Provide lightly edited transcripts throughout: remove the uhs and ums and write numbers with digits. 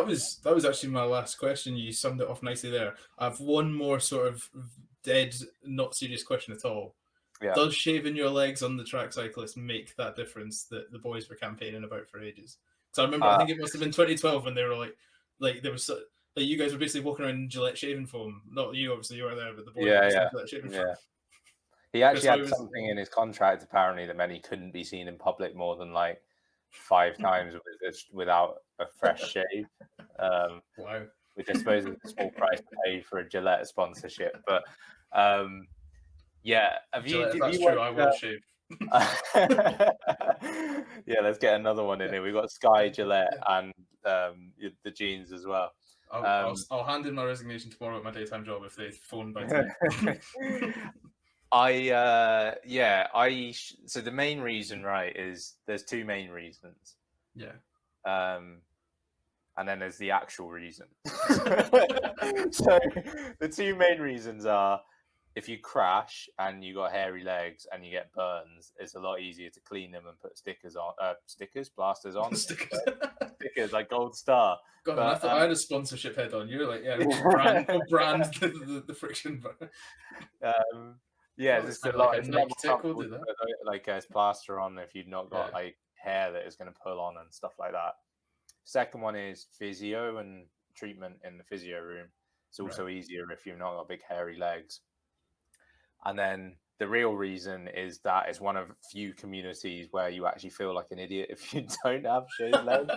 that was actually my last question. You summed it off nicely there. I have one more sort of dead, not serious question at all. Yeah. Does shaving your legs on the track cyclist make that difference that the boys were campaigning about for ages? Because I remember, I think it must have been 2012 when they were like there was like you guys were basically walking around in Gillette shaving foam. Not you, obviously, you were there, but the boys were Gillette shaving foam. He actually had something in his contract apparently that meant he couldn't be seen in public more than like 5 times without a fresh shave. Wow. Which I suppose is a small price to pay for a Gillette sponsorship. But yeah, Gillette, if that's true, I will shave. Yeah, let's get another one in here. We've got Sky, Gillette, and the jeans as well. I'll hand in my resignation tomorrow at my daytime job if they phone by tonight. So the main reason, right, is there's 2 main reasons. Yeah. And then there's the actual reason. So the 2 main reasons are if you crash and you got hairy legs and you get burns, it's a lot easier to clean them and put plasters on. Stickers like Gold Star. God, I thought I had a sponsorship head on. You're like, yeah, we'll brand the friction burn. It's a lot. Like it's plaster on if you've not got like hair that is going to pull on and stuff like that. Second one is physio and treatment in the physio room. It's also easier if you've not got big hairy legs. And then the real reason is that it's one of few communities where you actually feel like an idiot if you don't have shaved legs.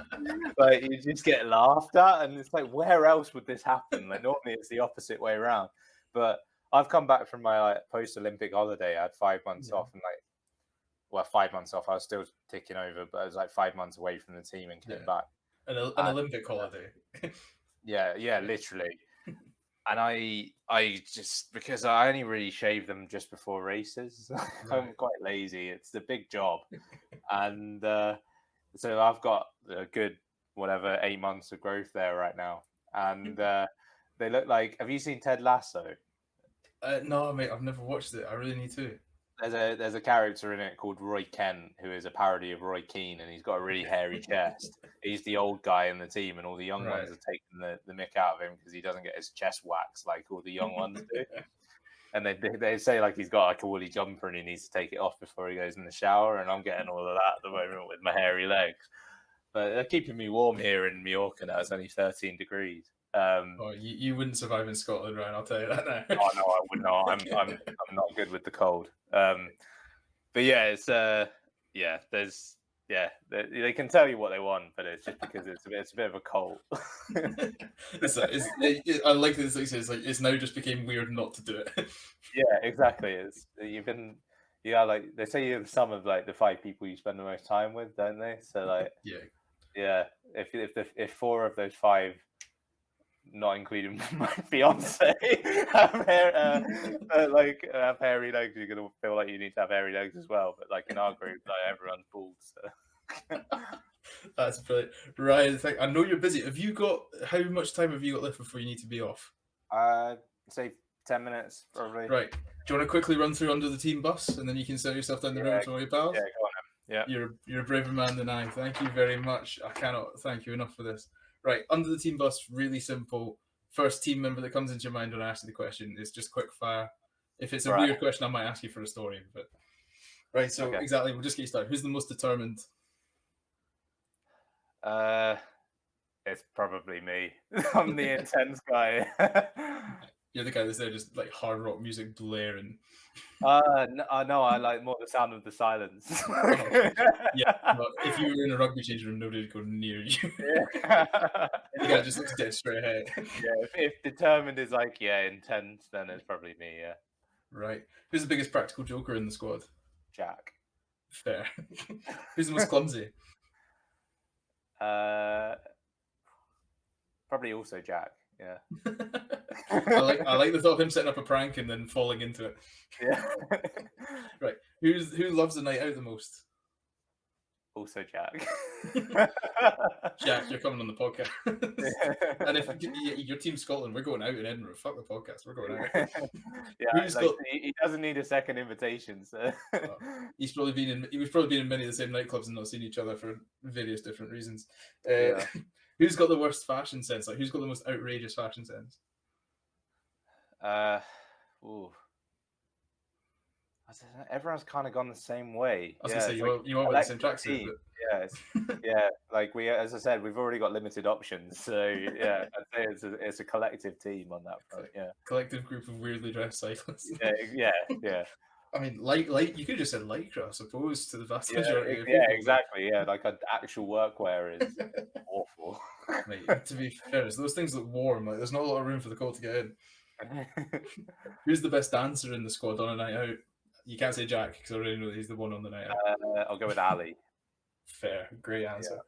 Like you just get laughed at, and it's like, where else would this happen? Like normally it's the opposite way around. But I've come back from my post-Olympic holiday. I had 5 months off, and 5 months off. I was still ticking over, but I was like 5 months away from the team and came back. An Olympic holiday. Yeah, literally. And I just, because I only really shave them just before races. I'm quite lazy. It's a big job. And so I've got a good, 8 months of growth there right now. And they look like, have you seen Ted Lasso? No, mate, I've never watched it. I really need to. There's a character in it called Roy Kent, who is a parody of Roy Keane, and he's got a really hairy chest. He's the old guy in the team, and all the young ones are taking the mick out of him because he doesn't get his chest waxed like all the young ones do. And they say like he's got like a woolly jumper and he needs to take it off before he goes in the shower, and I'm getting all of that at the moment with my hairy legs. But they're keeping me warm here in Mallorca now. It's only 13 degrees. You wouldn't survive in Scotland, Ryan. I'll tell you that now. Oh no, I would not. I'm not good with the cold. But yeah, it's they can tell you what they want, but it's just because it's a bit of a cult. I like this. It's like it's now just became weird not to do it. Yeah, exactly. Like they say you're the sum of like the 5 people you spend the most time with, don't they? So like if 4 of those 5, not including my fiance, have hairy legs, you're gonna feel like you need to have hairy legs as well. But like in our group, like everyone's bald. So that's brilliant, Ryan. I know you're busy. How much time have you got left before you need to be off? Say 10 minutes probably. Right. Do you want to quickly run through under the team bus, and then you can set yourself down the road to all your pals? Yeah, go on. Yeah, you're a braver man than I. Thank you very much. I cannot thank you enough for this. Right, under the team bus, really simple. First team member that comes into your mind when I ask you the question is just quick fire. If it's a weird question, I might ask you for a story. But exactly, we'll just get you started. Who's the most determined? It's probably me. I'm the intense guy. You're the guy that's there just like hard rock music blaring. No, I like more the sound of the silence. Yeah, but if you were in a rugby change room, nobody would go near you. The guy just looks dead straight ahead. Yeah, if determined is like intense, then it's probably me. Yeah. Right. Who's the biggest practical joker in the squad? Jack. Fair. Who's the most clumsy? Probably also Jack. Yeah. I like the thought of him setting up a prank and then falling into it. Yeah. Right. Who loves the night out the most? Also Jack. Jack, you're coming on the podcast. And if your team's Scotland, we're going out in Edinburgh. Fuck the podcast. We're going out. He doesn't need a second invitation. So. We've probably been in many of the same nightclubs and not seen each other for various different reasons. Who's got the worst fashion sense? Like, who's got the most outrageous fashion sense? Ooh. Everyone's kind of gone the same way. I was Yeah, gonna say it's like you all wear the same tracksuit, team. but Yeah, like as I said, we've already got limited options. So yeah, I'd say it's a collective team on that front. Yeah, collective group of weirdly dressed cyclists. Yeah. I mean, like you could just said lycra, I suppose, to the vast majority of people. Yeah, exactly. Yeah, like an actual workwear is awful. Mate, to be fair, those things look warm. Like, there's not a lot of room for the cold to get in. Who's the best dancer in the squad on a night out? You can't say Jack because I already know that he's the one on the night out. I'll go with Ali. Fair, great answer.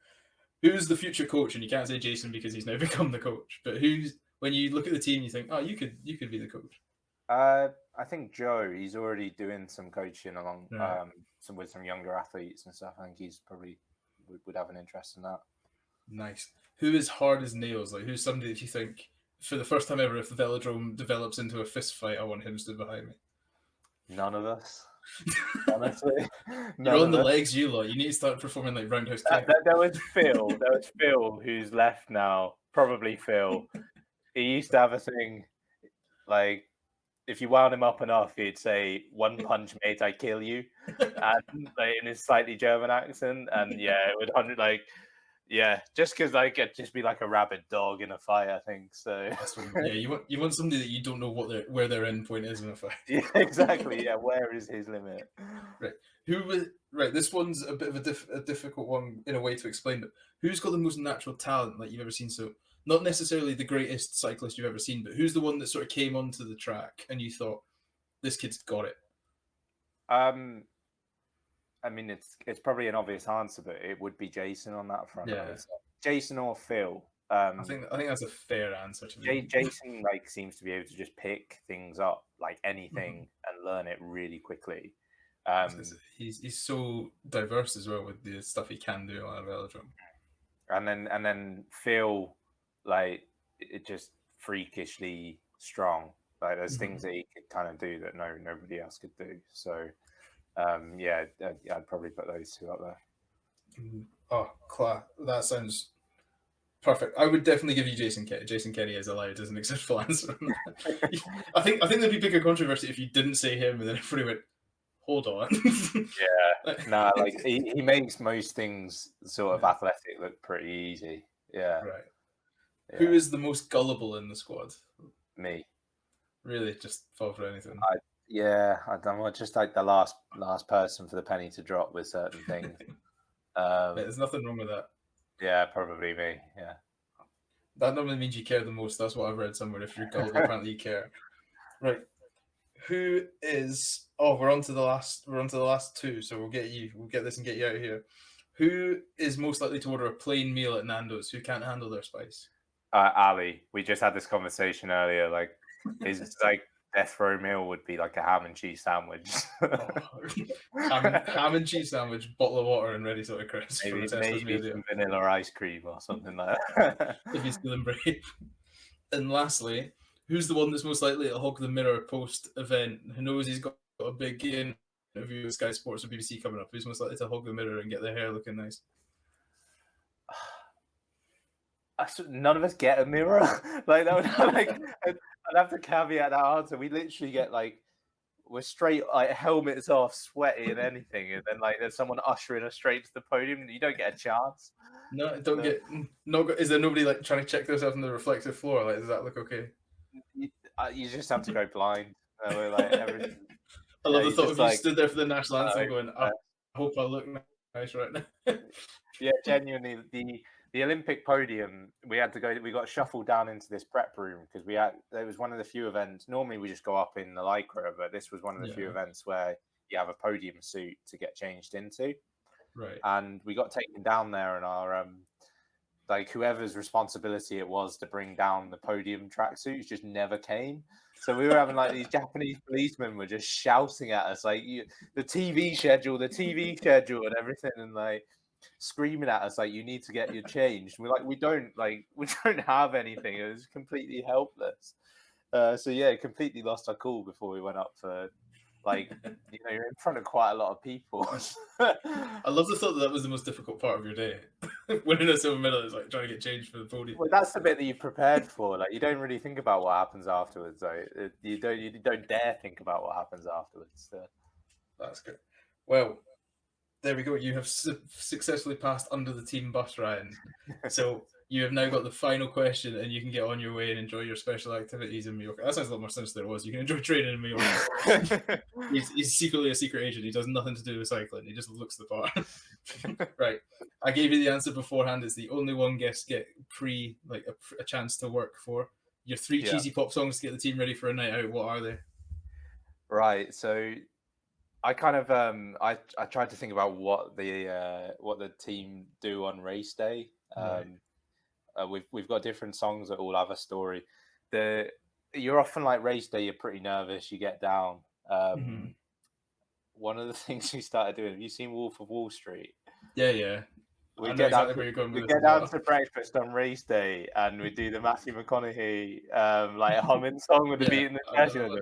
Yeah. Who's the future coach? And you can't say Jason because he's now become the coach. But who's, when you look at the team, you think, oh, you could be the coach. I think Joe. He's already doing some coaching along with some younger athletes and stuff. I think he's probably would have an interest in that. Nice. Who is hard as nails? Like, who's somebody that you think, for the first time ever, if the velodrome develops into a fist fight, I want him stood behind me? None of us. Honestly, you're on the legs, you lot. You need to start performing like Roundhouse Kick. There was Phil. There was Phil, who's left now. Probably Phil. He used to have a thing, like, if you wound him up enough, he'd say, "One punch, mate, I kill you," and like, in his slightly German accent, and it would just because like it'd just be like a rabid dog in a fight, I think. So you want somebody that you don't know where their end point is in a fight. Yeah, exactly. Yeah, where is his limit? Right. This one's a bit of a difficult one in a way to explain. But who's got the most natural talent like you've ever seen? So not necessarily the greatest cyclist you've ever seen, but who's the one that sort of came onto the track and you thought, this kid's got it? I mean, it's probably an obvious answer, but it would be Jason on that front. Yeah. Jason or Phil. I think that's a fair answer to me. Jason seems to be able to just pick things up like anything and learn it really quickly. He's so diverse as well with the stuff he can do on a velodrome. And then Phil, like, it just freakishly strong. Like, there's things that he could kind of do that nobody else could do. So I'd probably put those two up there. Oh, Claire, that sounds perfect. I would definitely give you Jason Kenny. Jason Kenny is allowed as an acceptable answer. I think there'd be bigger controversy if you didn't say him and then everybody went, hold on. Like he makes most things sort of athletic look pretty easy. Yeah. Right. Yeah. Who is the most gullible in the squad? Me. Really, just fall for anything. I'm just like the last person for the penny to drop with certain things. There's nothing wrong with that. Yeah, probably me. Yeah. That normally means you care the most. That's what I've read somewhere. If you're gullible, apparently you care. Right. Who is? Oh, we're on to the last two. So we'll get this and get you out of here. Who is most likely to order a plain meal at Nando's? Who can't handle their spice? Ali. We just had this conversation earlier. Like, is like death row meal would be like a ham and cheese sandwich. ham and cheese sandwich, bottle of water, and ready sort of crisps. Maybe some vanilla ice cream or something like that. If he's feeling brave. And lastly, who's the one that's most likely to hog the mirror post-event? Who knows he's got a big interview with Sky Sports or BBC coming up? Who's most likely to hog the mirror and get their hair looking nice? None of us get a mirror. Like, that would I'd have to caveat that answer. We literally get we're straight helmets off, sweaty and anything, and then there's someone ushering us straight to the podium, and you don't get a chance. No, is there nobody trying to check themselves on the reflective floor? Does that look okay? You just have to go blind. Everything. I love the thought of you stood there for the national anthem going, I hope I look nice right now. Yeah, genuinely, the Olympic podium, we got shuffled down into this prep room because it was one of the few events. Normally we just go up in the lycra, but this was one of the few events where you have a podium suit to get changed into. Right. And we got taken down there, and our whoever's responsibility it was to bring down the podium tracksuits just never came. So we were having these Japanese policemen were just shouting at us the TV schedule and everything, and screaming at us you need to get your changed. We're we don't have anything. It was completely helpless. So completely lost our cool before we went up for like, you're in front of quite a lot of people. I love the thought that was the most difficult part of your day. Winning a silver medal is like trying to get changed for the podium. Well, that's the bit that you prepared for. Like, you don't really think about what happens afterwards. Like, you don't dare think about what happens afterwards. So. That's good. Well, there we go. You have successfully passed under the team bus, Ryan. So you have now got the final question, and you can get on your way and enjoy your special activities in Mallorca. That sounds a lot more sinister than it was. You can enjoy training in Mallorca. he's secretly a secret agent. He does nothing to do with cycling. He just looks the part. Right. I gave you the answer beforehand. It's the only one guests get a chance to work for. Your 3 cheesy pop songs to get the team ready for a night out. What are they? Right. So I kind of I tried to think about what the team do on race day. We've got different songs that all have a story. You're often like race day, you're pretty nervous, you get down. One of the things we started doing, have you seen Wolf of Wall Street? Yeah. We get down to breakfast on race day, and we do the Matthew McConaughey like humming song with the beat in the session.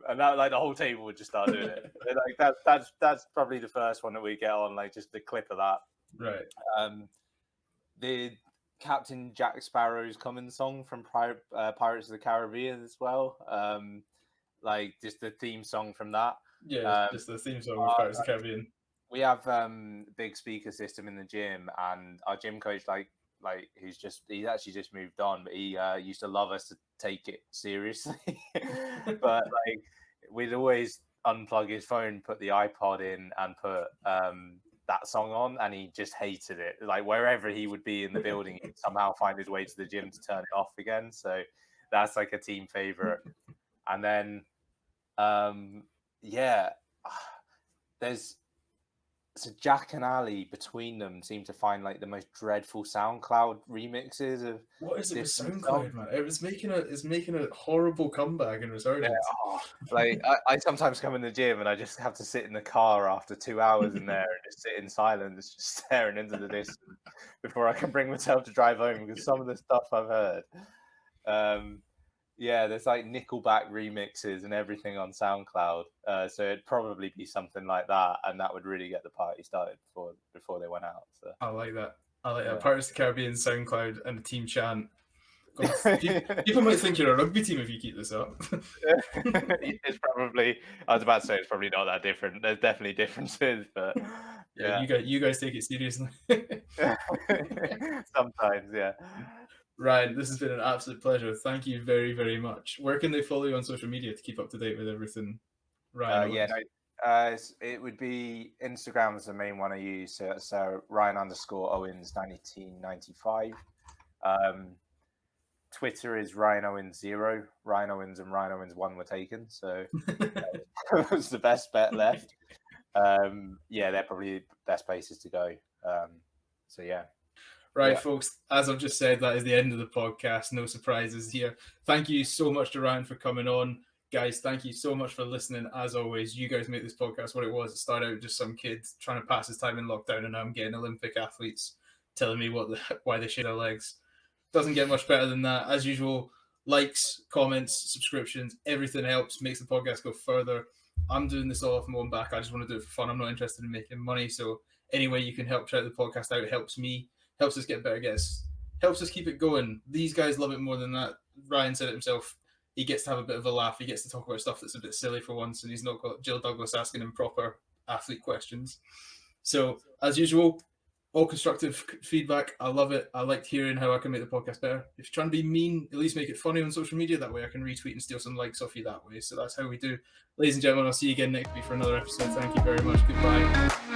And that, like, the whole table would just start doing it. Like that's probably the first one that we get on, like just the clip of that. Right. The Captain Jack Sparrow's Coming song from Pirates of the Caribbean as well. Like just the theme song from that. Yeah, just the theme song of Pirates of the Caribbean. We have big speaker system in the gym, and our gym coach, like he's actually just moved on, but he used to love us to take it seriously. But like we'd always unplug his phone, put the iPod in, and put that song on, and he just hated it. Like wherever he would be in the building, he'd somehow find his way to the gym to turn it off again. So that's like a team favorite. And then so Jack and Ali, between them, seem to find like the most dreadful SoundCloud remixes of. What is it with SoundCloud, man? It's making a horrible comeback in resurgence. Like I sometimes come in the gym and I just have to sit in the car after 2 hours in there and just sit in silence, just staring into the distance before I can bring myself to drive home, because some of the stuff I've heard. There's like Nickelback remixes and everything on SoundCloud. So it'd probably be something like that, and that would really get the party started before they went out. So I like that. Pirates of the Caribbean, SoundCloud, and a team chant. People might think you're a rugby team if you keep this up. It's probably. I was about to say it's probably not that different. There's definitely differences, but you guys take it seriously. Sometimes, yeah. Ryan, this has been an absolute pleasure. Thank you very, very much. Where can they follow you on social media to keep up to date with everything? Ryan, it would be Instagram is the main one I use. So Ryan_Owens 1995. Twitter is Ryan Owens 0. Ryan Owens and Ryan Owens 1 were taken, so it was the best bet left. They're probably the best places to go. Right, folks, as I've just said, that is the end of the podcast. No surprises here. Thank you so much to Ryan for coming on. Guys, thank you so much for listening. As always, you guys make this podcast what it was. It started out with just some kid trying to pass his time in lockdown, and now I'm getting Olympic athletes telling me why they shave their legs. Doesn't get much better than that. As usual, likes, comments, subscriptions, everything helps, makes the podcast go further. I'm doing this all off my own back. I just want to do it for fun. I'm not interested in making money. So any way you can help shout the podcast out, it helps me. Helps us get better guests. Helps us keep it going. These guys love it more than that. Ryan said it himself. He gets to have a bit of a laugh. He gets to talk about stuff that's a bit silly for once, and he's not got Jill Douglas asking him proper athlete questions. So, as usual, all constructive feedback. I love it. I liked hearing how I can make the podcast better. If you're trying to be mean, at least make it funny on social media. That way I can retweet and steal some likes off you that way. So that's how we do. Ladies and gentlemen, I'll see you again next week for another episode. Thank you very much. Goodbye.